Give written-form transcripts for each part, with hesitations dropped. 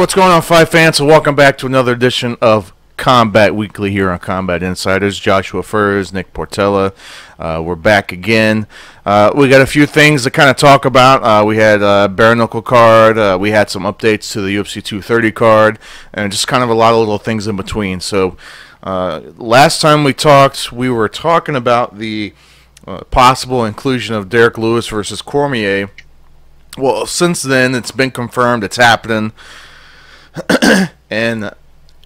what's going on, Fight fans? So welcome back to another edition of Combat Weekly here on Combat Insiders. Joshua Furs, Nick Portella. We're back again. We got a few things to kind of talk about. We had a bare knuckle card. We had some updates to the UFC 230 card, and just kind of a lot of little things in between. So last time we talked, we were talking about the possible inclusion of Derek Lewis versus Cormier. Well, since then, it's been confirmed it's happening. And,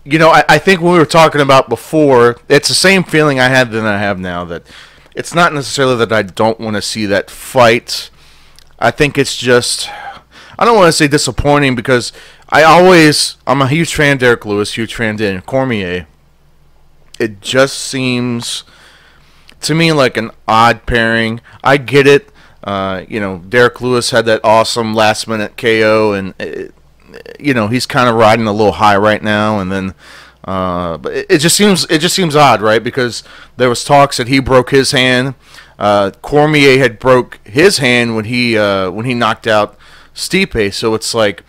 you know, I think when we were talking about before, it's the same feeling I had than I have now, that it's not necessarily that I don't want to see that fight. I think it's just, I don't want to say disappointing, because I'm a huge fan of Derek Lewis, huge fan of Dan Cormier. It just seems to me like an odd pairing. I get it. You know, Derek Lewis had that awesome last-minute KO, and you know, he's kind of riding a little high right now. And then, but it just seems odd, right? Because there was talks that he broke his hand. Cormier had broke his hand when he knocked out Stipe. So it's like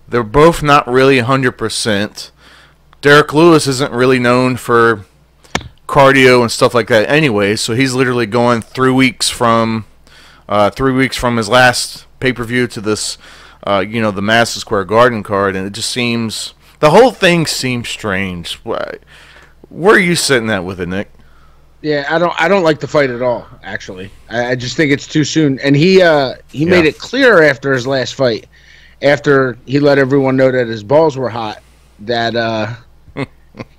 they're both not really 100%. Derek Lewis isn't really known for cardio and stuff like that, anyway. So he's literally going 3 weeks from. 3 weeks from his last pay-per-view to this, you know, the Madison Square Garden card, and it just seems, the whole thing seems strange. Where are you sitting at with it, Nick? Yeah, I don't like the fight at all. Actually, I just think it's too soon. And he made it clear after his last fight, after he let everyone know that his balls were hot, that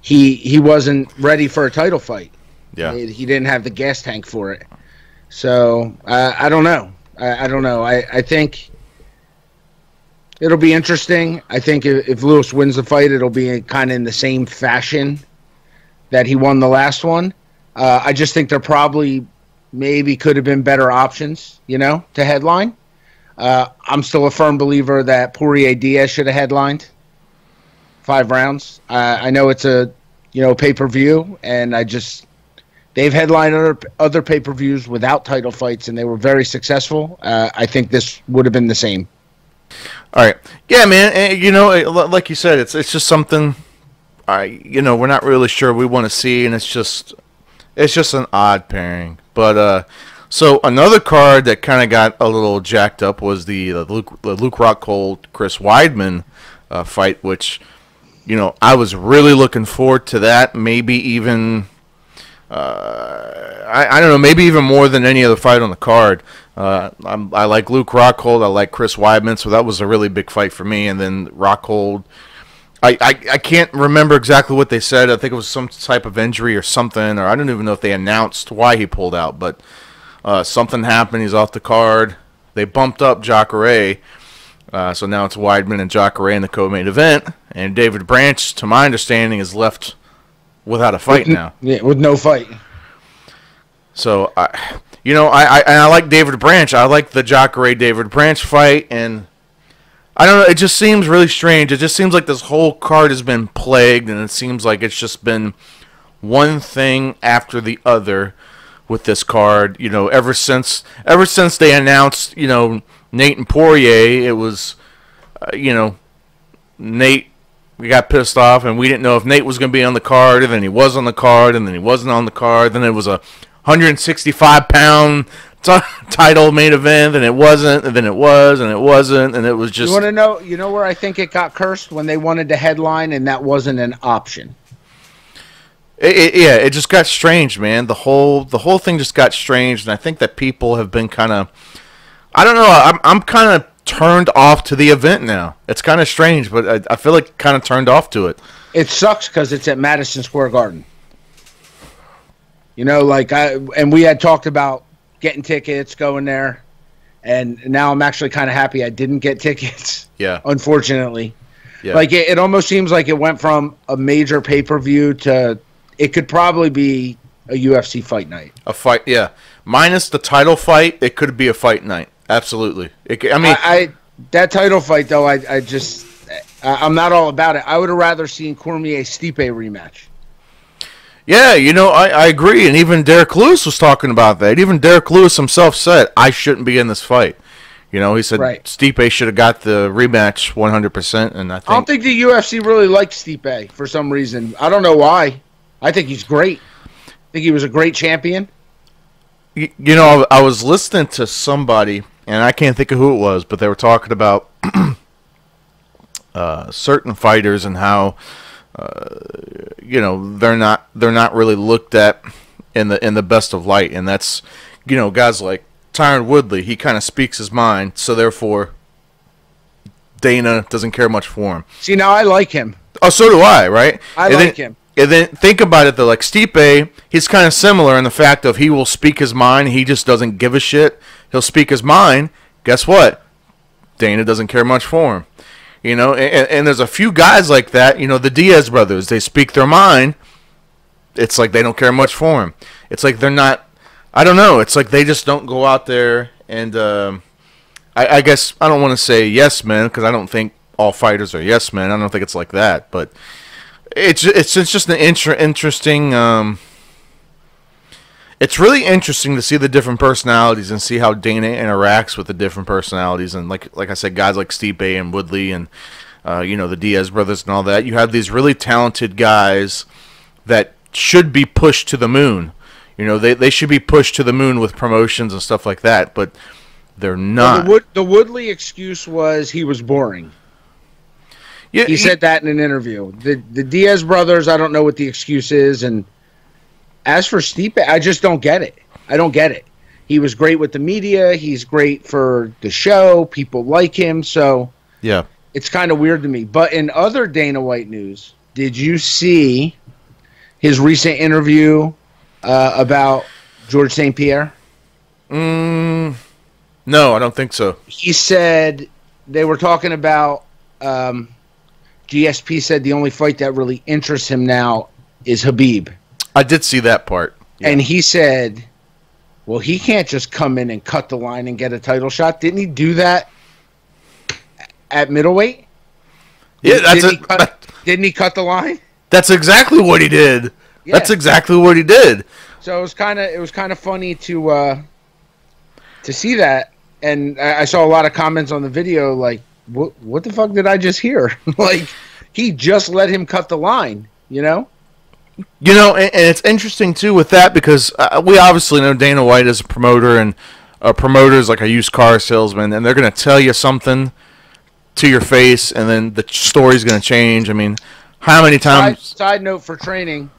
he wasn't ready for a title fight. Yeah, he didn't have the gas tank for it. So, I don't know. I don't know. I think it'll be interesting. I think if Lewis wins the fight, it'll be kind of in the same fashion that he won the last one. I just think there probably maybe could have been better options, you know, to headline. I'm still a firm believer that Poirier-Diaz should have headlined 5 rounds. I know it's a, you know, pay-per-view, and they've headlined other pay-per-views without title fights, and they were very successful. I think this would have been the same. All right. Yeah, man. And, you know, like you said, it's just something, you know, we're not really sure we want to see, and it's just an odd pairing. But so another card that kind of got a little jacked up was the Luke Rockhold Chris Weidman fight, which, you know, I was really looking forward to that. Maybe even. I don't know, maybe even more than any other fight on the card. I like Luke Rockhold, I like Chris Weidman, so that was a really big fight for me. And then Rockhold, I can't remember exactly what they said. I think it was some type of injury or something, or I don't even know if they announced why he pulled out, but something happened, he's off the card. They bumped up Jacare, so now it's Weidman and Jacare in the co-main event, and David Branch, to my understanding, is left without a fight now. Yeah, with no fight. So, you know, I like David Branch. I like the Jacare David Branch fight, and I don't know, it just seems really strange. It just seems like this whole card has been plagued, and it seems like it's just been one thing after the other with this card. You know, ever since they announced, you know, Nate and Poirier, it was, you know, Nate. We got pissed off, and we didn't know if Nate was going to be on the card, and then he was on the card, and then he wasn't on the card. Then it was a 165-pound title main event, and it wasn't, and then it was, and it wasn't, and it was just... You want to know, you know where I think it got cursed? When they wanted to headline, and that wasn't an option. Yeah, it just got strange, man. The whole thing just got strange, and I think that people have been kind of... I don't know, I'm kind of turned off to the event now. It's kind of strange, but I feel like kind of turned off to it. It sucks because it's at Madison Square Garden. You know, like and we had talked about getting tickets, going there, and now I'm actually kind of happy I didn't get tickets. Yeah. Unfortunately. Yeah. Like it almost seems like it went from a major pay-per-view to it could probably be a UFC fight night. A fight, yeah. Minus the title fight, it could be a fight night. Absolutely. That title fight though, I'm not all about it. I would have rather seen Cormier Stipe rematch. Yeah, you know, I agree, and even Derek Lewis was talking about that. Even Derek Lewis himself said, I shouldn't be in this fight. You know, he said Right. Stipe should have got the rematch 100%, and I don't think the UFC really likes Stipe for some reason. I don't know why. I think he's great. I think he was a great champion. You know, I was listening to somebody, and I can't think of who it was, but they were talking about certain fighters and how you know they're not really looked at in the best of light, and that's, you know, guys like Tyron Woodley. He kind of speaks his mind, so therefore Dana doesn't care much for him. See, now I like him. Oh, so do I, right? I like him. And then think about it though, like Stipe, he's kind of similar in the fact of he will speak his mind. He just doesn't give a shit. He'll speak his mind. Guess what? Dana doesn't care much for him. You know, and there's a few guys like that. You know, the Diaz brothers, they speak their mind. It's like they don't care much for him. It's like they're not, I don't know. It's like they just don't go out there and, I guess I don't want to say yes men, because I don't think all fighters are yes men. I don't think it's like that, but it's just an interesting. It's really interesting to see the different personalities and see how Dana interacts with the different personalities. And like I said, guys like Stipe and Woodley and you know, the Diaz brothers and all that. You have these really talented guys that should be pushed to the moon. You know, they should be pushed to the moon with promotions and stuff like that, but they're not. Well, the Woodley excuse was he was boring. Yeah, he said that in an interview. The Diaz brothers, I don't know what the excuse is, and as for Stipe, I just don't get it. I don't get it. He was great with the media. He's great for the show. People like him, so yeah, it's kind of weird to me. But in other Dana White news, did you see his recent interview about George St. Pierre? No, I don't think so. He said they were talking about GSP said the only fight that really interests him now is Habib. I did see that part. Yeah. And he said, well, he can't just come in and cut the line and get a title shot. Didn't he do that at middleweight? Yeah, didn't he cut the line? That's exactly what he did. Yeah. That's exactly what he did. So it was kind of funny to see that, and I saw a lot of comments on the video like, what the fuck did I just hear? Like, he just let him cut the line, you know? You know, and it's interesting, too, with that, because we obviously know Dana White is a promoter, and a promoter is like a used car salesman, and they're going to tell you something to your face, and then the story's going to change. I mean, how many times... Side note for training,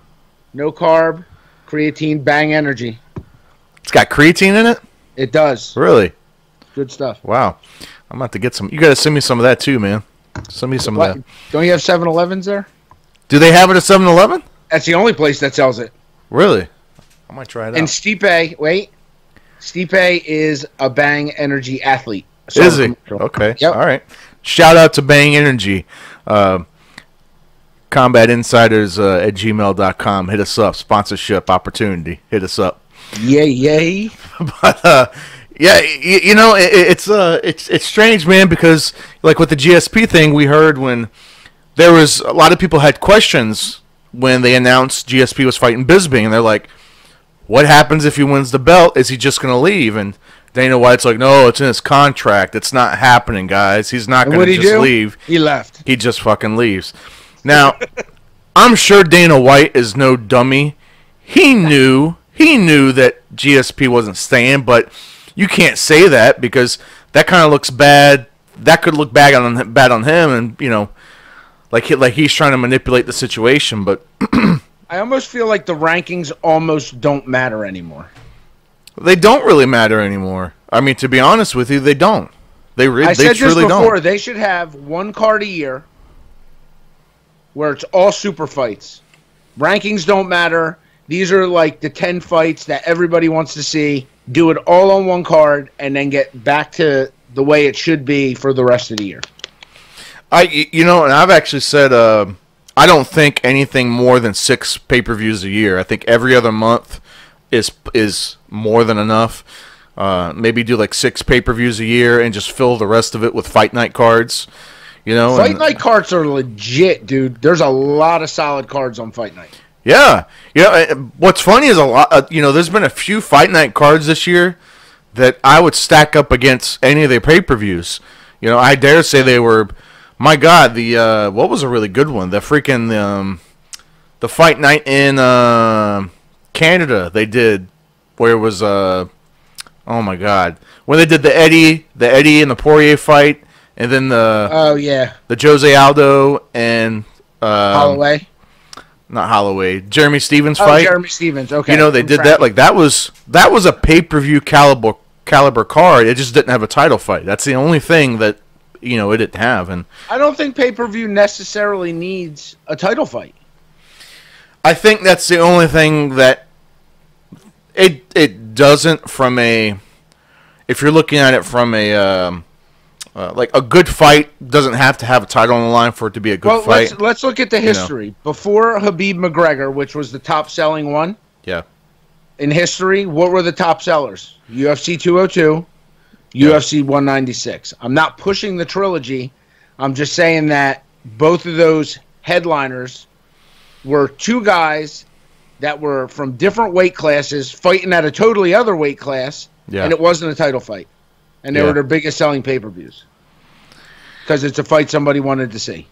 no carb, creatine, Bang Energy. It's got creatine in it? It does. Really? Good stuff. Wow. I'm about to get some. You got to send me some of that, too, man. Send me some of that. Don't you have 7-Elevens there? Do they have it at 7-Eleven? That's the only place that sells it. Really? I might try it out. And Stipe is a Bang Energy athlete. Is he? Okay. Yep. All right. Shout out to Bang Energy. Combat Insiders at gmail.com. Hit us up. Sponsorship opportunity. Hit us up. Yay. But, yeah, you know, it's strange, man, because like with the GSP thing, we heard when there was a lot of people had questions when they announced GSP was fighting Bisping, and they're like, what happens if he wins the belt? Is he just going to leave? And Dana White's like, no, it's in his contract. It's not happening, guys. He's not going to just leave. He left. He just fucking leaves. Now, I'm sure Dana White is no dummy. He knew that GSP wasn't staying, but you can't say that because that kind of looks bad. That could look bad on him, and you know, like he's trying to manipulate the situation. But I almost feel like the rankings almost don't matter anymore. They don't really matter anymore. I mean, to be honest with you, they don't. I said this before. Don't. They should have one card a year where it's all super fights. Rankings don't matter. These are like the 10 fights that everybody wants to see. Do it all on one card, and then get back to the way it should be for the rest of the year. You know, and I've actually said I don't think anything more than 6 pay-per-views a year. I think every other month is more than enough. Maybe do like 6 pay-per-views a year and just fill the rest of it with fight night cards. You know, fight night cards are legit, dude. There's a lot of solid cards on fight night. Yeah. What's funny is a lot. You know, there's been a few fight night cards this year that I would stack up against any of their pay-per-views. You know, I dare say they were. My God, the what was a really good one? The freaking the fight night in Canada they did, where it was oh my God, when they did the Eddie and the Poirier fight, and then the Jose Aldo and Holloway. Not Holloway, Jeremy Stevens fight. Jeremy Stevens. Okay. You know, they did that. Like that was a pay-per-view caliber card. It just didn't have a title fight. That's the only thing that, you know, it didn't have. And I don't think pay-per-view necessarily needs a title fight. I think that's the only thing that it doesn't, from a, if you're looking at it from a like a good fight doesn't have to have a title on the line for it to be a good fight. Let's look at the history. You know. Before Khabib McGregor, which was the top selling one. Yeah. In history, what were the top sellers? UFC 202, UFC 196. I'm not pushing the trilogy. I'm just saying that both of those headliners were two guys that were from different weight classes fighting at a totally other weight class, and it wasn't a title fight. And they were their biggest selling pay-per-views because it's a fight somebody wanted to see.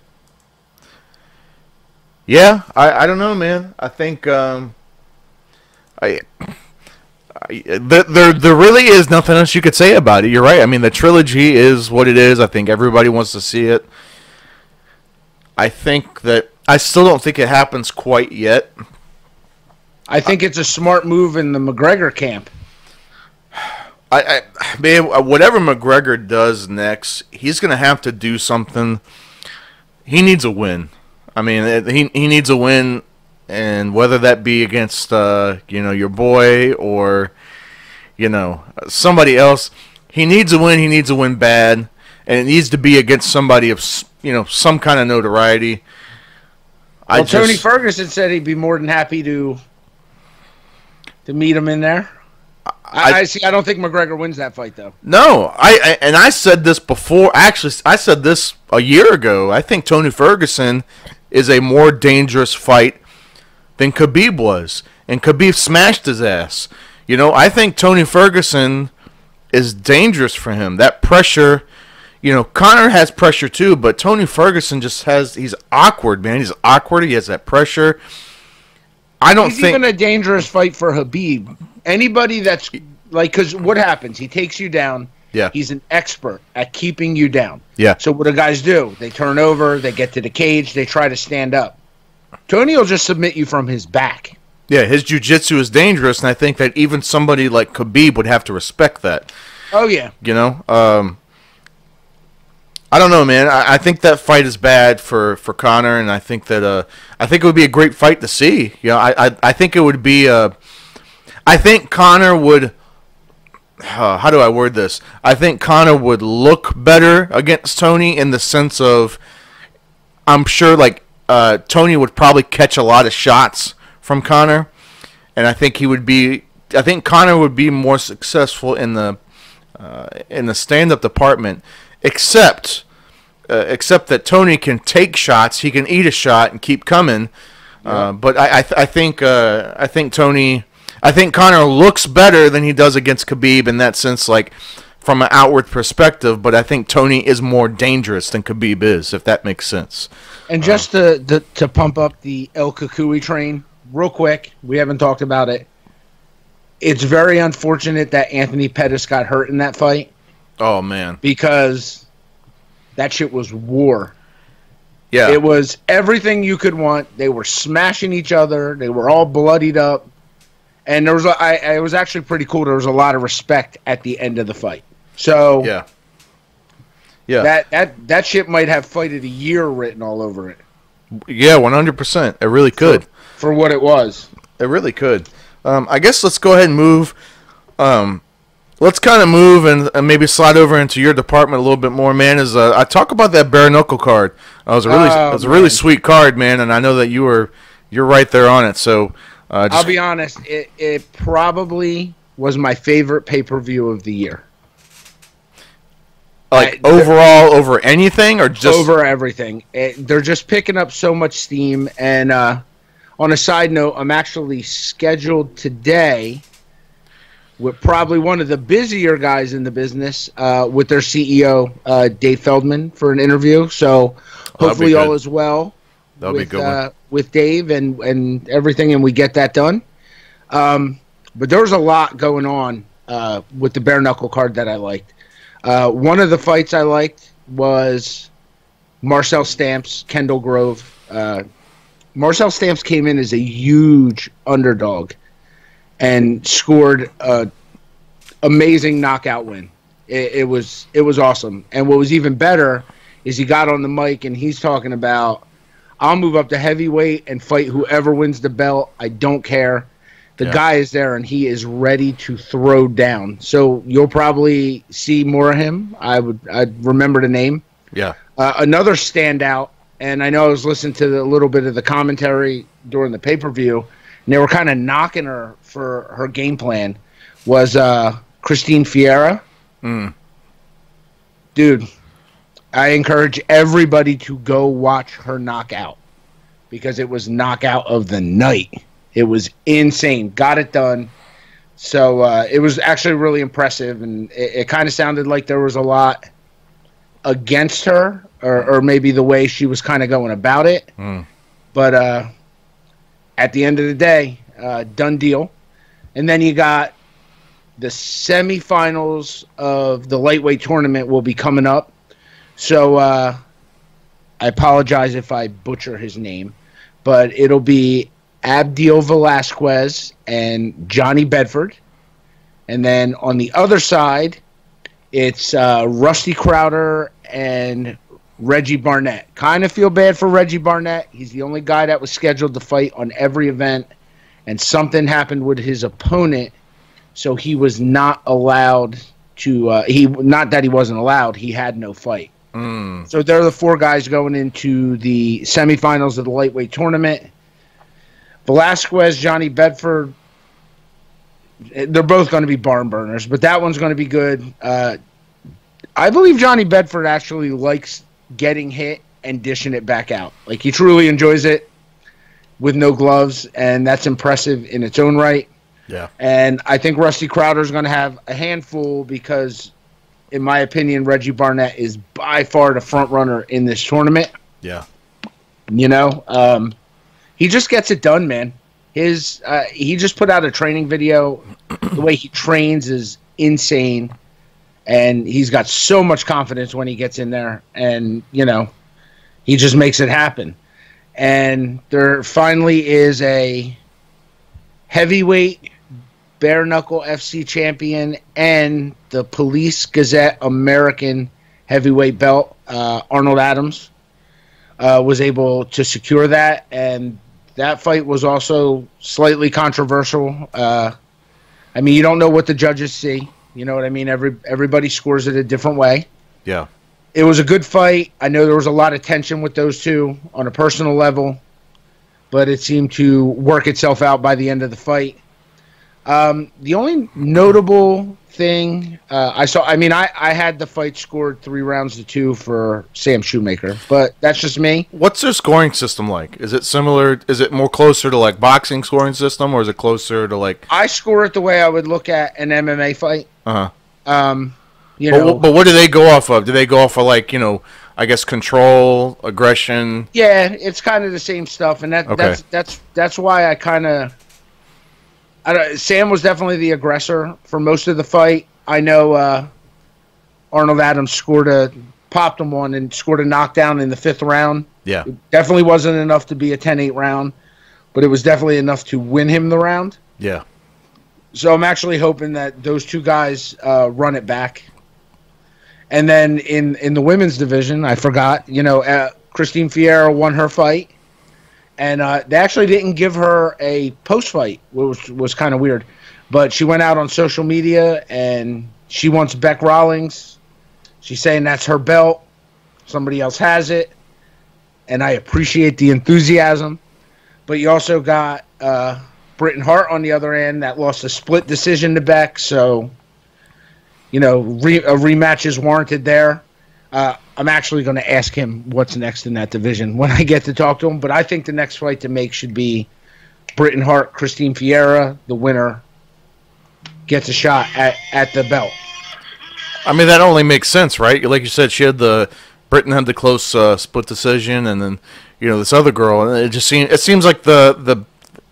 Yeah, I don't know, man. I think there really is nothing else you could say about it. You're right. I mean, the trilogy is what it is. I think everybody wants to see it. I think that I still don't think it happens quite yet. I think it's a smart move in the McGregor camp. Man, whatever McGregor does next, he's going to have to do something. He needs a win. I mean, he needs a win, and whether that be against you know, your boy or, you know, somebody else, he needs a win. He needs a win bad, and it needs to be against somebody of, you know, some kind of notoriety. Well, Tony Ferguson said he'd be more than happy to meet him in there. I see. I don't think McGregor wins that fight, though. No, and I said this before. Actually, I said this a year ago. I think Tony Ferguson is a more dangerous fight than Khabib was, and Khabib smashed his ass. You know, I think Tony Ferguson is dangerous for him. That pressure, you know, Conor has pressure too, but Tony Ferguson just he's awkward, man. He's awkward. He has that pressure. I don't think even a dangerous fight for Khabib. Anybody that's like, because what happens? He takes you down. Yeah. He's an expert at keeping you down. Yeah. So what do guys do? They turn over. They get to the cage. They try to stand up. Tony will just submit you from his back. Yeah, his jiu-jitsu is dangerous, and I think that even somebody like Khabib would have to respect that. Oh, yeah. You know? I don't know, man. I think that fight is bad for Conor, and I think that I think it would be a great fight to see. You know, I think it would be I think Conor would how do I word this? I think Conor would look better against Tony in the sense of, I'm sure like Tony would probably catch a lot of shots from Conor, and I think Conor would be more successful in the stand-up department, except that Tony can take shots. He can eat a shot and keep coming. Yeah. But I think Conor looks better than he does against Khabib in that sense, like from an outward perspective. But I think Tony is more dangerous than Khabib is, if that makes sense. And just to pump up the El Kukui train real quick, we haven't talked about it. It's very unfortunate that Anthony Pettis got hurt in that fight. Oh, man. Because that shit was war. Yeah. It was everything you could want. They were smashing each other. They were all bloodied up. And there was it was actually pretty cool. There was a lot of respect at the end of the fight. So yeah. That shit might have Fight of the Year written all over it. Yeah, 100%. It really could. For what it was. It really could. I guess let's go ahead and move. Let's kind of move and maybe slide over into your department a little bit more, man. I talk about that bare knuckle card. It was a really sweet card, man, and I know that you're right there on it. So I'll be honest, it probably was my favorite pay-per-view of the year. Like overall, over anything, or just over everything? They're just picking up so much steam. And on a side note, I'm actually scheduled today with probably one of the busier guys in the business, with their CEO, Dave Feldman, for an interview. So hopefully all is well with Dave and everything, and we get that done. But there was a lot going on with the bare knuckle card that I liked. One of the fights I liked was Marcel Stamps, Kendall Grove. Marcel Stamps came in as a huge underdog and scored a amazing knockout win. It was awesome. And what was even better is he got on the mic and he's talking about, I'll move up to heavyweight and fight whoever wins the belt. I don't care. The guy is there and he is ready to throw down. So you'll probably see more of him. I'd remember the name. Yeah. Another standout, and I know I was listening to a little bit of the commentary during the pay-per-view, and they were kind of knocking her for her game plan, was Christine Fierro. Dude, I encourage everybody to go watch her knockout because it was knockout of the night. It was insane. Got it done. So it was actually really impressive, and it kind of sounded like there was a lot against her, or maybe the way she was kind of going about it. But at the end of the day, done deal. And then you got the semifinals of the lightweight tournament will be coming up. So I apologize if I butcher his name, but it'll be Abdiel Velasquez and Johnny Bedford. And then on the other side, it's Rusty Crowder and Reggie Barnett. Kind of feel bad for Reggie Barnett. He's the only guy that was scheduled to fight on every event, and something happened with his opponent, so he was not allowed to not that he wasn't allowed, he had no fight. So they're the four guys going into the semifinals of the lightweight tournament. Velasquez, Johnny Bedford, they're both going to be barn burners, but that one's going to be good. I believe Johnny Bedford actually likes getting hit and dishing it back out. Like, he truly enjoys it with no gloves, and that's impressive in its own right. Yeah. And I think Rusty Crowder's going to have a handful because, in my opinion, Reggie Barnett is by far the front runner in this tournament. Yeah. You know, he just gets it done, man. He just put out a training video. The way he trains is insane, and he's got so much confidence when he gets in there, and you know, he just makes it happen. And there finally is a heavyweight bare knuckle FC champion and the Police Gazette American heavyweight belt. Arnold Adams was able to secure that, and that fight was also slightly controversial. I mean, you don't know what the judges see. You know what I mean? Everybody scores it a different way. Yeah. It was a good fight. I know there was a lot of tension with those two on a personal level, but it seemed to work itself out by the end of the fight. The only notable thing I saw, I mean, I had the fight scored 3-2 for Sam Shoemaker, but that's just me. What's their scoring system like? Is it similar? Is it more closer to like boxing scoring system, or is it closer to like? I score it the way I would look at an MMA fight. You know, but what do they go off of? Do they go off of like, you know, I guess control, aggression? Yeah, it's kind of the same stuff, and that's why I kind of. Sam was definitely the aggressor for most of the fight. I know Arnold Adams popped him one and scored a knockdown in the 5th round. Yeah. It definitely wasn't enough to be a 10-8 round, but it was definitely enough to win him the round. Yeah. So I'm actually hoping that those two guys run it back. And then in the women's division, I forgot, you know, Christine Fierro won her fight. And they actually didn't give her a post-fight, which was kind of weird. But she went out on social media, and she wants Beck Rawlings. She's saying that's her belt. Somebody else has it. And I appreciate the enthusiasm. But you also got Britton Hart on the other end that lost a split decision to Beck. So, you know, a rematch is warranted there. I'm actually going to ask him what's next in that division when I get to talk to him. But I think the next fight to make should be Britton Hart, Christine Fierro. The winner gets a shot at the belt. I mean, that only makes sense, right? Like you said, Britain had the close split decision, and then this other girl, and it seems like the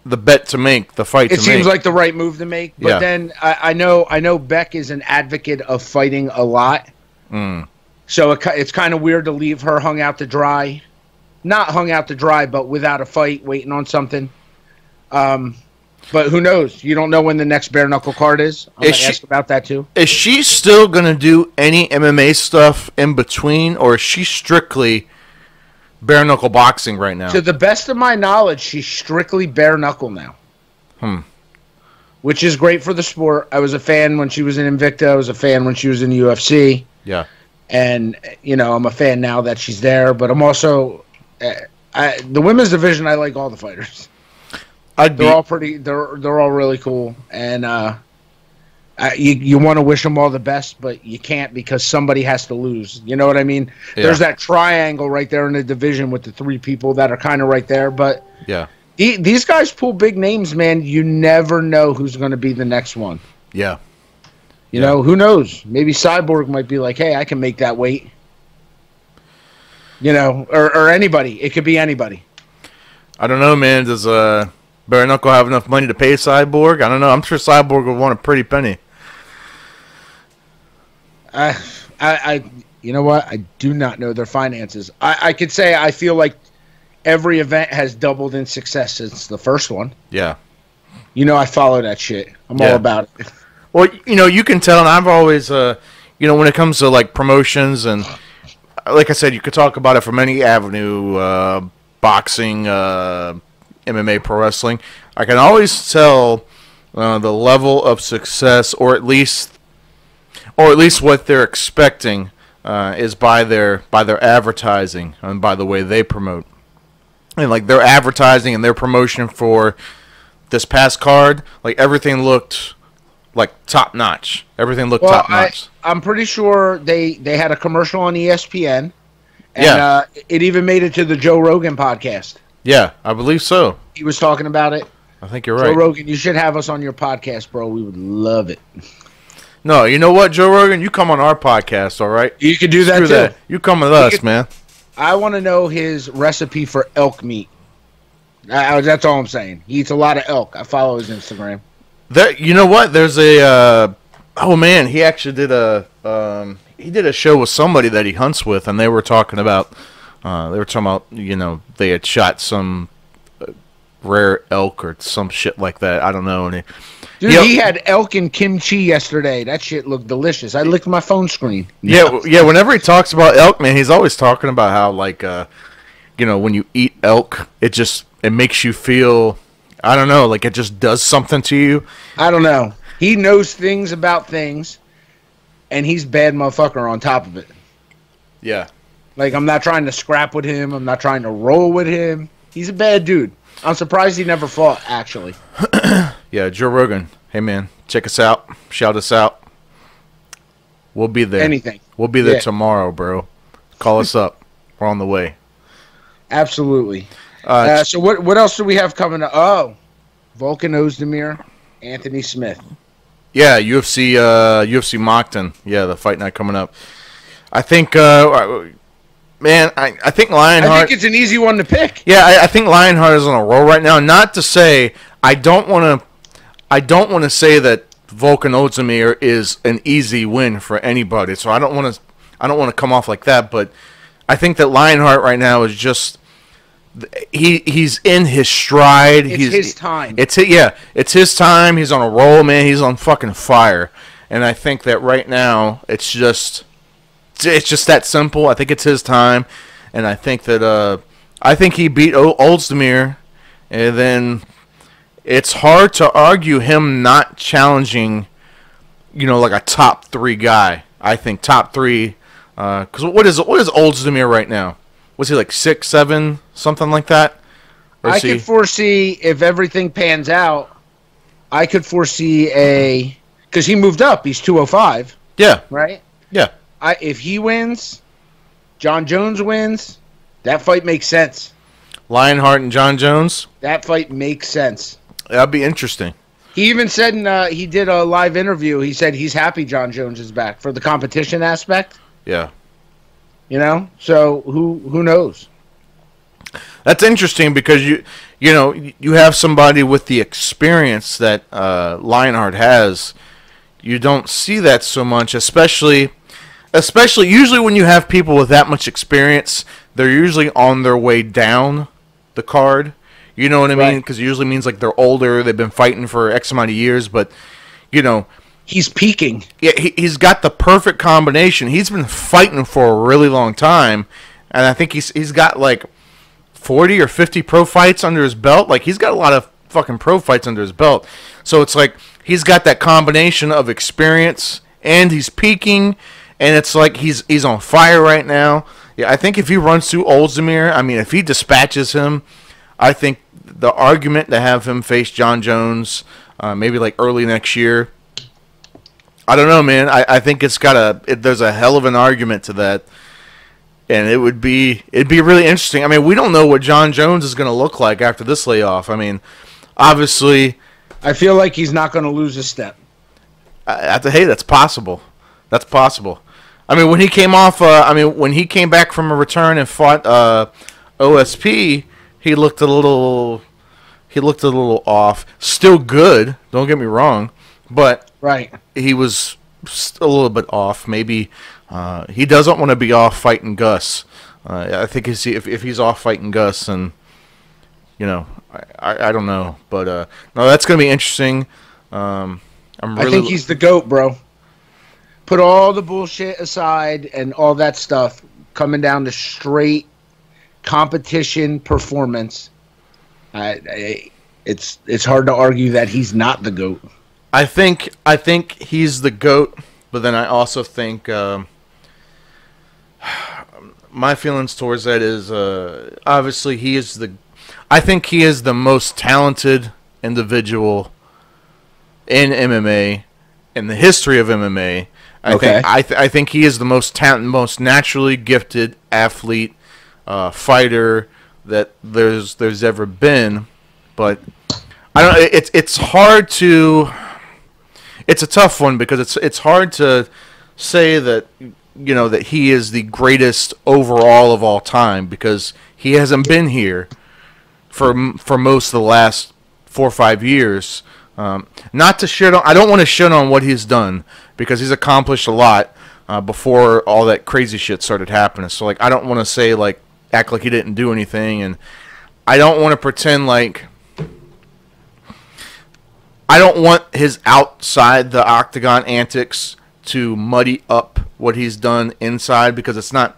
bet to make, the fight. It seems like the right move to make, but then I know Beck is an advocate of fighting a lot, so it's kind of weird to leave her hung out to dry, not hung out to dry, but without a fight, waiting on something. But who knows? You don't know when the next bare knuckle card is. I'm going to ask about that too. Is she still going to do any MMA stuff in between, or is she strictly bare knuckle boxing right now? To the best of my knowledge, she's strictly bare knuckle now. Which is great for the sport. I was a fan when she was in Invicta. I was a fan when she was in the UFC. Yeah. And, I'm a fan now that she's there. But I'm also... the women's division, I like all the fighters. They're all pretty. They're all really cool, and you want to wish them all the best, but you can't because somebody has to lose. You know what I mean? Yeah. There's that triangle right there in the division with the three people that are kind of right there. But these guys pull big names, man. You never know who's going to be the next one. Yeah. You know, who knows? Maybe Cyborg might be like, hey, I can make that weight. Or anybody. It could be anybody. I don't know, man. Does Bare Knuckle have enough money to pay Cyborg? I don't know. I'm sure Cyborg would want a pretty penny. You know what? I do not know their finances. I could say I feel like every event has doubled in success since the first one. Yeah. I follow that shit. I'm all about it. Well, you can tell, and I've always, when it comes to, like, promotions, and like I said, you could talk about it from any avenue, boxing, MMA, pro wrestling. I can always tell the level of success, or at least what they're expecting, is by their advertising and by the way they promote. And like their advertising and their promotion for this past card, like everything looked like top notch. Everything looked top notch. I'm pretty sure they had a commercial on ESPN, and it even made it to the Joe Rogan podcast. Yeah, I believe so. He was talking about it. I think you're right. Joe Rogan, you should have us on your podcast, bro. We would love it. No, you know what, Joe Rogan? You come on our podcast, all right? You could do that, too. That. You come with us, man. I want to know his recipe for elk meat. That's all I'm saying. He eats a lot of elk. I follow his Instagram. You know what? There's a... oh, man. He actually did a show with somebody that he hunts with, and they were talking about... they had shot some rare elk or some shit like that. I don't know. And he had elk and kimchi yesterday. That shit looked delicious. I licked my phone screen. Yeah. Whenever he talks about elk, man, he's always talking about how, like, when you eat elk, it makes you feel, I don't know, like it just does something to you. I don't know. He knows things about things, and he's bad motherfucker on top of it. Yeah. Like, I'm not trying to scrap with him. I'm not trying to roll with him. He's a bad dude. I'm surprised he never fought, actually. Yeah, Joe Rogan. Hey, man, check us out. Shout us out. We'll be there. Anything. We'll be there tomorrow, bro. Call us up. We're on the way. Absolutely. So what else do we have coming up? Oh, Volkan Ozdemir, Anthony Smith. Yeah, UFC Moncton. Yeah, the fight night coming up. I think... man, I think Lionheart... I think it's an easy one to pick. Yeah, I think Lionheart is on a roll right now. Not to say... I don't want to say that Volkan Ozdemir is an easy win for anybody. So I don't want to come off like that, but I think that Lionheart right now is just... He's in his stride. It's his time. It's his time. He's on a roll, man. He's on fucking fire. And I think that right now it's just that simple. I think it's his time, and I think that I think he beat Ozdemir, and then it's hard to argue him not challenging, like a top 3 guy. I think top 3, because what is Ozdemir right now? Was he like 6, 7, something like that? I could foresee, if everything pans out, I could foresee because he moved up. He's 205. Yeah. Right? Yeah. If he wins, John Jones wins, that fight makes sense. Lionheart and John Jones? That fight makes sense. That'd be interesting. He even said he did a live interview. He said he's happy John Jones is back for the competition aspect. Yeah. You know, so who knows? That's interesting because you have somebody with the experience that Lionheart has. You don't see that so much, especially usually when you have people with that much experience, they're usually on their way down the card. You know what I mean? Because it usually means like they're older, they've been fighting for X amount of years, but he's peaking. Yeah, he's got the perfect combination. He's been fighting for a really long time, and I think he's got like 40 or 50 pro fights under his belt. Like, he's got a lot of fucking pro fights under his belt. So it's like he's got that combination of experience, and he's peaking, and it's like he's on fire right now. Yeah, I think if he runs through Ozdemir, I mean, if he dispatches him, I think the argument to have him face John Jones maybe like early next year, I don't know, man. I think there's a hell of an argument to that. And it'd be really interesting. I mean, we don't know what John Jones is going to look like after this layoff. I mean, obviously, I feel like he's not going to lose a step. Hey, that's possible. That's possible. I mean, when he came back from a return and fought OSP, he looked a little off. Still good. Don't get me wrong, but he was a little bit off. Maybe. He doesn't want to be off fighting Gus. I think if he's off fighting Gus, and I don't know, but no, that's gonna be interesting. I think he's the GOAT, bro. Put all the bullshit aside and all that stuff, coming down to straight competition performance. It's hard to argue that he's not the GOAT. I think he's the GOAT, but then I also think. My feelings towards that is obviously I think he is the most talented individual in MMA in the history of MMA. I think he is the most talented, most naturally gifted athlete, fighter that there's ever been. But I don't. It's hard to. It's a tough one because it's hard to say that. That he is the greatest overall of all time because he hasn't been here for most of the last 4 or 5 years. Not to shit on. I don't want to shit on what he's done because he's accomplished a lot before all that crazy shit started happening. So I don't want to say act like he didn't do anything, and I don't want to pretend like. I don't want his outside the octagon antics to muddy up what he's done inside because it's not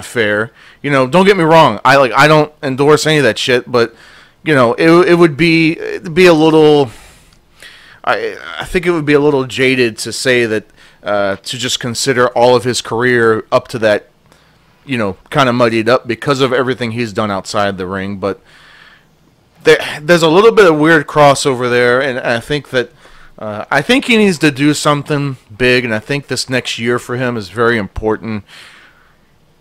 fair. Don't get me wrong. I don't endorse any of that shit, but it would be a little. I think it would be a little jaded to say that to just consider all of his career up to that, kind of muddied up because of everything he's done outside the ring. But there's a little bit of weird crossover there, and I think that. I think he needs to do something big, and I think this next year for him is very important.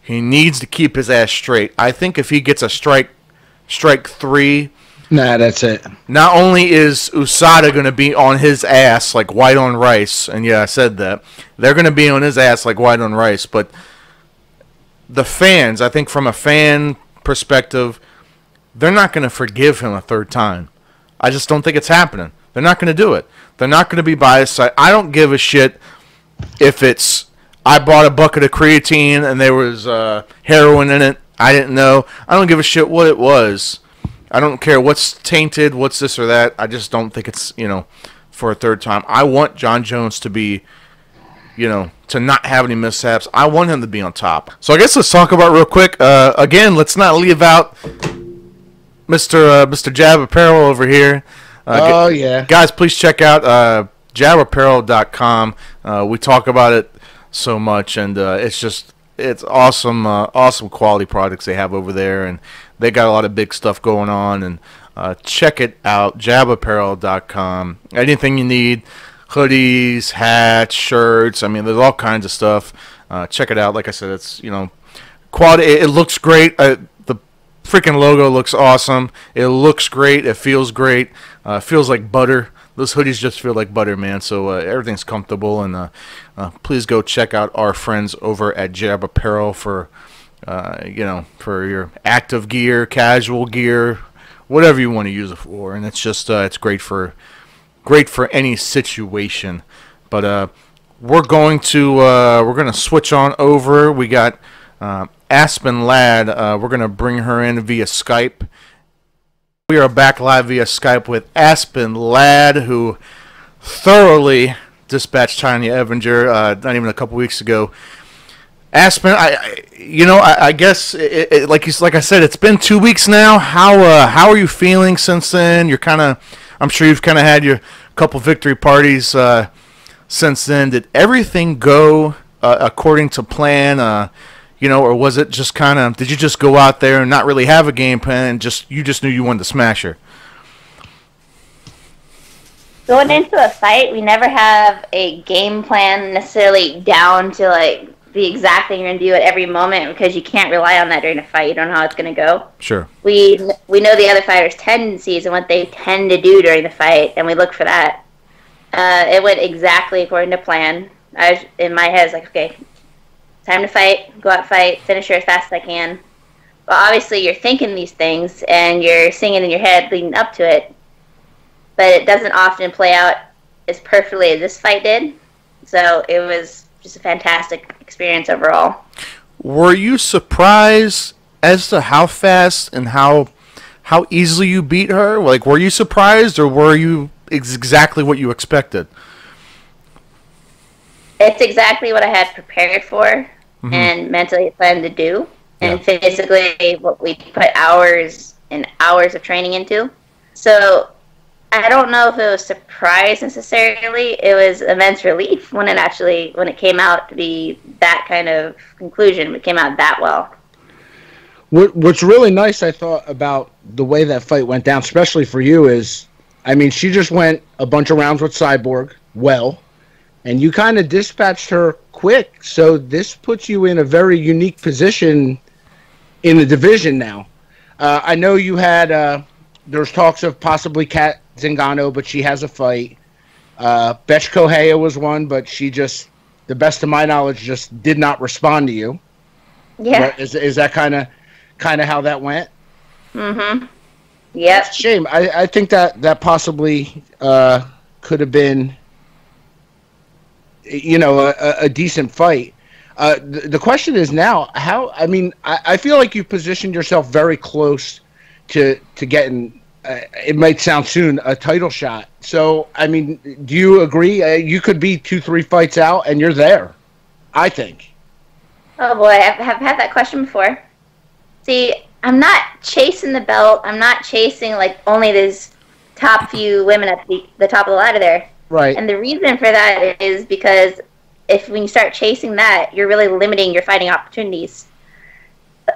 He needs to keep his ass straight. I think if he gets a strike 3, that's it. Not only is USADA going to be on his ass like white on rice, and yeah, I said that. They're going to be on his ass like white on rice, but the fans, I think from a fan perspective, they're not going to forgive him a third time. I just don't think it's happening. They're not going to do it. They're not going to be biased. I don't give a shit if it's I bought a bucket of creatine and there was heroin in it. I didn't know. I don't give a shit what it was. I don't care what's tainted, what's this or that. I just don't think it's, for a third time. I want John Jones to be, to not have any mishaps. I want him to be on top. So I guess let's talk about real quick. Again, let's not leave out Mr. Jab Apparel over here. Yeah. Guys, please check out jabapparel.com. We talk about it so much, and it's awesome, awesome quality products they have over there, and they got a lot of big stuff going on, and check it out, jabapparel.com. Anything you need, hoodies, hats, shirts, I mean, there's all kinds of stuff. Check it out. Like I said, it's, quality. It looks great. The freaking logo looks awesome. It looks great. It feels great. Feels like butter. Those hoodies just feel like butter, man. So everything's comfortable, and please go check out our friends over at Jab Apparel for for your active gear, casual gear, whatever you want to use it for. And it's just it's great for any situation. But we're going to switch on over. We got Aspen Ladd. We're going to bring her in via Skype. We are back live via Skype with Aspen Ladd, who thoroughly dispatched Tonya Evinger not even a couple weeks ago. Aspen, I guess like I said, it's been 2 weeks now. How are you feeling since then? I'm sure you've kind of had your couple victory parties since then. Did everything go according to plan? Or was it just did you just go out there and not really have a game plan and you just knew you wanted to smash her? Going into a fight, we never have a game plan necessarily down to the exact thing you're going to do at every moment, because you can't rely on that during a fight. You don't know how it's going to go. Sure. We know the other fighters' tendencies and what they tend to do during the fight, and we look for that. It went exactly according to plan. In my head, I was like, okay, time to fight, go out, fight, finish her as fast as I can. But obviously you're thinking these things and you're singing in your head leading up to it, but it doesn't often play out as perfectly as this fight did. So it was just a fantastic experience overall. Were you surprised as to how fast and how easily you beat her? Were you surprised, or were you exactly what you expected? It's exactly what I had prepared for and mentally planned to do, and physically what we put hours and hours of training into. So I don't know if it was surprise necessarily. It was immense relief when it came out to be that kind of conclusion. It came out that well. What's really nice, I thought, about the way that fight went down, especially for you, is, she just went a bunch of rounds with Cyborg, and you kind of dispatched her quick. So this puts you in a very unique position in the division now. I know you had there's talks of possibly Kat Zingano, but she has a fight. Betch Kohea was one, but she just, the best of my knowledge, just did not respond to you. Yeah. Is that kind of how that went? Mm-hmm. Yep. It's a shame. I think that possibly could have been, a decent fight. The question is now, I feel like you positioned yourself very close to getting, it might sound soon, a title shot. So, do you agree? You could be 2-3 fights out and you're there, I think. Oh boy, I've had that question before. See, I'm not chasing the belt. I'm not chasing only these top few women at the top of the ladder there. Right. And the reason for that is because when you start chasing that, you're really limiting your fighting opportunities.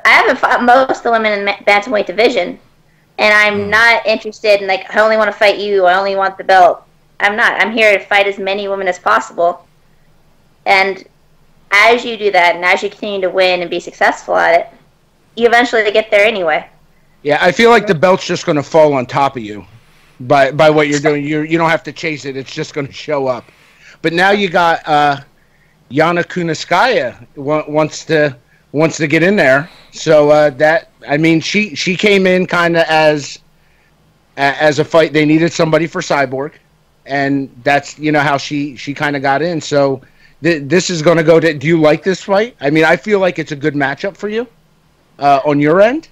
I haven't fought most of the women in the bantamweight division, and I'm not interested in I only want to fight you. I only want the belt. I'm not. I'm here to fight as many women as possible. And as you do that, and as you continue to win and be successful at it, you eventually get there anyway. Yeah, I feel like the belt's just going to fall on top of you by what you're doing. You don't have to chase it. It's just going to show up. But now you got Yana Kunitskaya wants to get in there. So she came in kind of as a fight. They needed somebody for Cyborg, and that's how she kind of got in. So this is going to go to. Do you like this fight? I feel like it's a good matchup for you on your end.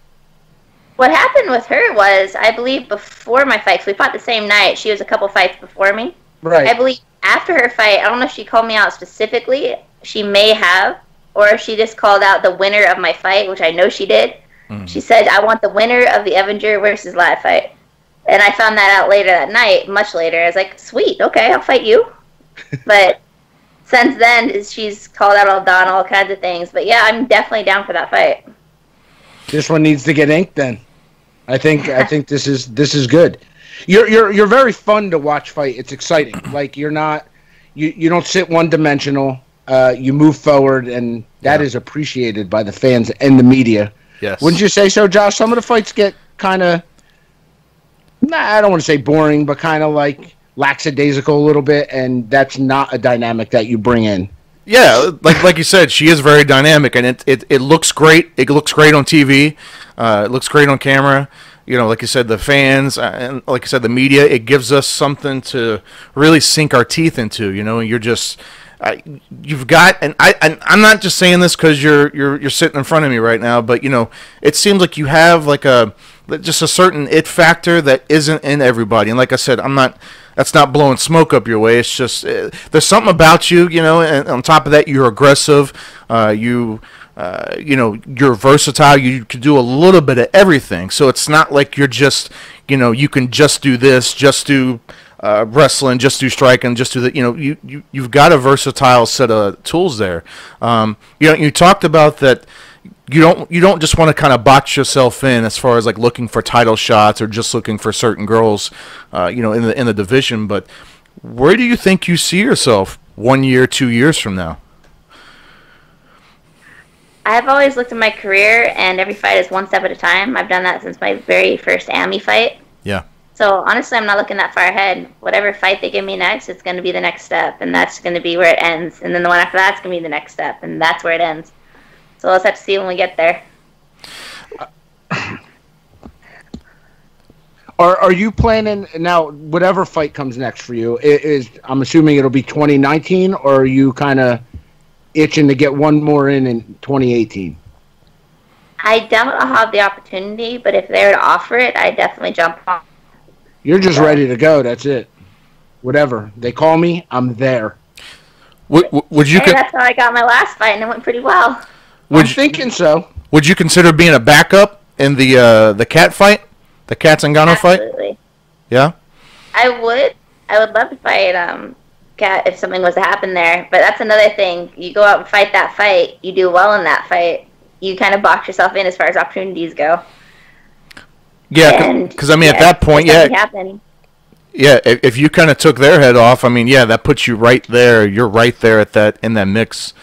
What happened with her was, I believe, before my fight, 'cause we fought the same night. She was a couple fights before me. Right. I believe after her fight, I don't know if she called me out specifically. She may have, or if she just called out the winner of my fight, which I know she did. She said, I want the winner of the Evinger versus Ladd fight. And I found that out later that night, much later. I was like, sweet, okay, I'll fight you. But since then, she's called out Aldana, all kinds of things. But yeah, I'm definitely down for that fight. This one needs to get inked then. I think this is good. You're very fun to watch fight. It's exciting. You're not you don't sit one dimensional. You move forward, and that is appreciated by the fans and the media. Yes. Wouldn't you say so, Josh? Some of the fights get kind of, I don't want to say boring, but kind of like lackadaisical a little bit, and that's not a dynamic that you bring in. Yeah, like you said, she is very dynamic, and it looks great. It looks great on TV. It looks great on camera. Like you said, the fans, and like I said, the media. It gives us something to really sink our teeth into. You're just, you've got, and I'm not just saying this because you're sitting in front of me right now, but it seems like you have like just a certain it factor that isn't in everybody. And like I said, that's not blowing smoke up your way. It's just there's something about you, and on top of that, you're aggressive. You're versatile. You can do a little bit of everything. So it's not like you're just, you can just do this, just do wrestling, just do striking, just do that. You've got a versatile set of tools there. You talked about that. You don't just want to kind of box yourself in as far as like looking for title shots or just looking for certain girls, in the division. But where do you think you see yourself 1 year, 2 years from now? I've always looked at my career, and every fight is one step at a time. I've done that since my very first AMI fight. Yeah. So honestly, I'm not looking that far ahead. Whatever fight they give me next, it's going to be the next step, and that's going to be where it ends. And then the one after that's going to be the next step, and that's where it ends. So let's have to see when we get there. Are you planning now? Whatever fight comes next for you I'm assuming it'll be 2019, or are you kind of itching to get one more in 2018? I doubt I'll have the opportunity, but if they were to offer it, I'd definitely jump on. You're just ready to go. That's it. Whatever they call me, I'm there. Would you? That's how I got my last fight, and it went pretty well. I'm thinking so. Would you consider being a backup in the cat fight, the Cat Zingano fight? Absolutely. Yeah. I would love to fight Cat if something was to happen there. But that's another thing. You go out and fight that fight. You do well in that fight. You kind of box yourself in as far as opportunities go. Yeah, because at that point, if you kind of took their head off, that puts you right there. You're right there in that mix.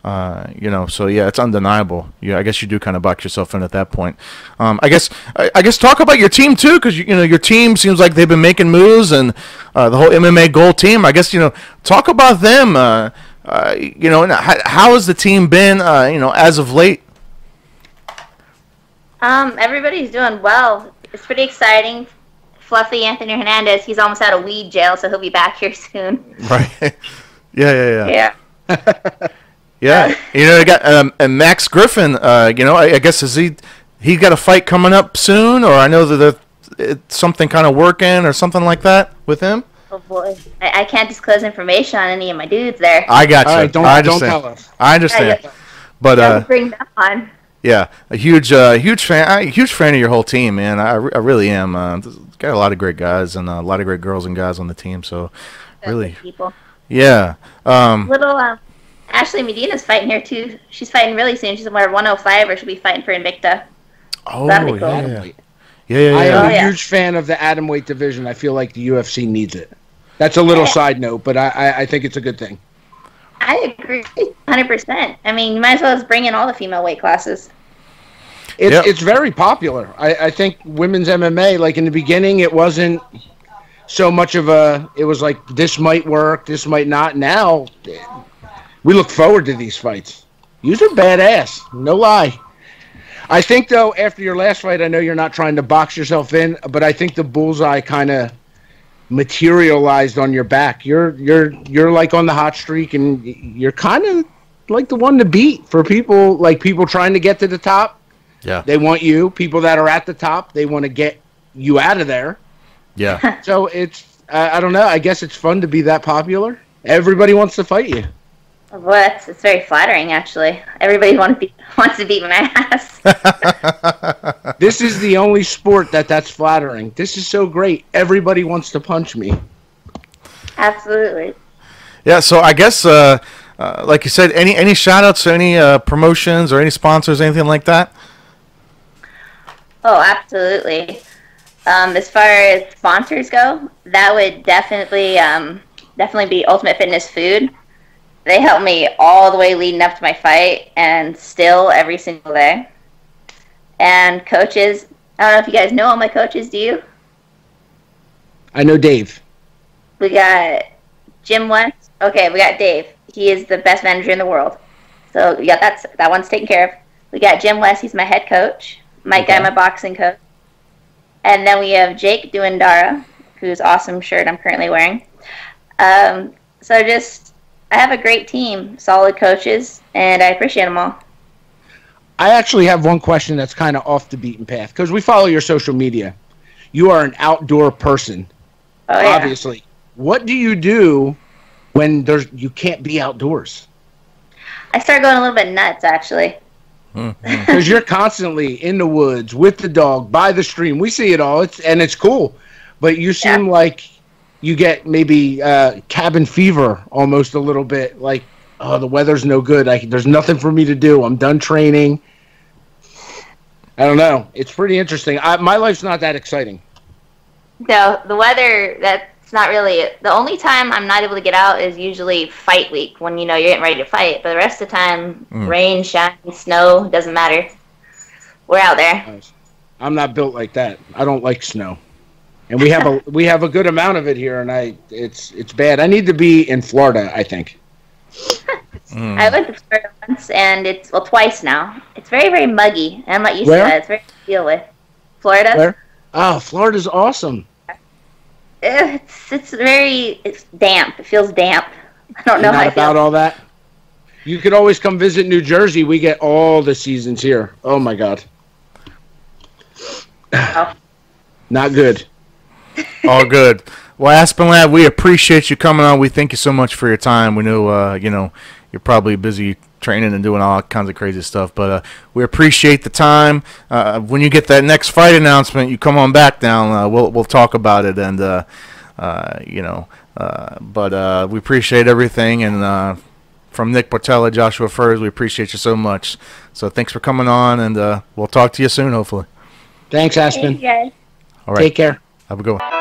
So yeah, it's undeniable. Yeah, I guess you do kind of box yourself in at that point. I guess talk about your team too, because your team seems like they've been making moves, and the whole MMA Gold team. I guess talk about them. How has the team been? As of late. Everybody's doing well. It's pretty exciting. Fluffy Anthony Hernandez, he's almost out of weed jail, so he'll be back here soon. Right. Yeah. Yeah. I got and Max Griffin. I guess he got a fight coming up soon, or I know that it's something kind of working or something like that with him. Oh boy, I can't disclose information on any of my dudes there. I got you. Right, don't tell us. I understand. But don't bring them on. Yeah, a huge fan of your whole team, man. I really am. Got a lot of great guys and a lot of great girls and guys on the team. So, really, people. Yeah. Ashley Medina's fighting here too. She's fighting really soon. She's at 105, or she'll be fighting for Invicta. Oh, that'd be cool. Yeah. I am a huge fan of the atomweight division. I feel like the UFC needs it. That's a little side note, but I think it's a good thing. I agree 100%. You might as well just bring in all the female weight classes. It's very popular. I think women's MMA, like in the beginning, it wasn't so much of it was like, this might work, this might not. Now, we look forward to these fights. These are badass, no lie. I think, though, after your last fight, I know you're not trying to box yourself in, but I think the bullseye kind of materialized on your back. You're like on the hot streak, and you're kind of like the one to beat for people trying to get to the top. Yeah, they want you. People that are at the top, they want to get you out of there. Yeah. So it's I don't know. I guess it's fun to be that popular. Everybody wants to fight you. Well, it's very flattering, actually. Everybody wants to beat my ass. This is the only sport that's flattering. This is so great. Everybody wants to punch me. Absolutely. Yeah, so I guess, like you said, any shout-outs, any promotions or any sponsors, anything like that? Oh, absolutely. As far as sponsors go, that would definitely be Ultimate Fitness Food. They helped me all the way leading up to my fight, and still every single day. And coaches, I don't know if you guys know all my coaches, do you? I know Dave. We got Jim West. Okay, we got Dave. He is the best manager in the world. So yeah, that one's taken care of. We got Jim West. He's my head coach. Mike Guy, my boxing coach. And then we have Jake Duendara, whose awesome shirt I'm currently wearing. So just, I have a great team, solid coaches, and I appreciate them all. I actually have one question that's kind of off the beaten path because we follow your social media. You are an outdoor person, obviously. Yeah. What do you do when you can't be outdoors? I start going a little bit nuts, actually. Because you're constantly in the woods with the dog by the stream. We see it all, it's cool. But you seem like you get maybe cabin fever almost a little bit. Like, oh, the weather's no good. There's nothing for me to do. I'm done training. I don't know. It's pretty interesting. My life's not that exciting. No, the weather, that's not really it. The only time I'm not able to get out is usually fight week when, you're getting ready to fight. But the rest of the time, rain, shine, snow, doesn't matter. We're out there. I'm not built like that. I don't like snow. And we have a good amount of it here, and it's bad. I need to be in Florida, I think. I went to Florida once, and twice now. It's very, very muggy. I'm not used to that. It's very hard to deal with. Florida? Where? Oh, Florida's awesome. It's damp. It feels damp. I don't know how I feel about all that. You could always come visit New Jersey. We get all the seasons here. Oh my God. Oh. Not good. All good. Well, Aspen Ladd, we appreciate you coming on. We thank you so much for your time. We know, you're probably busy training and doing all kinds of crazy stuff, but we appreciate the time. When you get that next fight announcement, you come on back down. We'll talk about it, and but we appreciate everything. And from Nick Portella, Joshua Furs, we appreciate you so much. So thanks for coming on, and we'll talk to you soon, hopefully. Thanks, Aspen. Thank you guys. All right. Take care. Have a good one.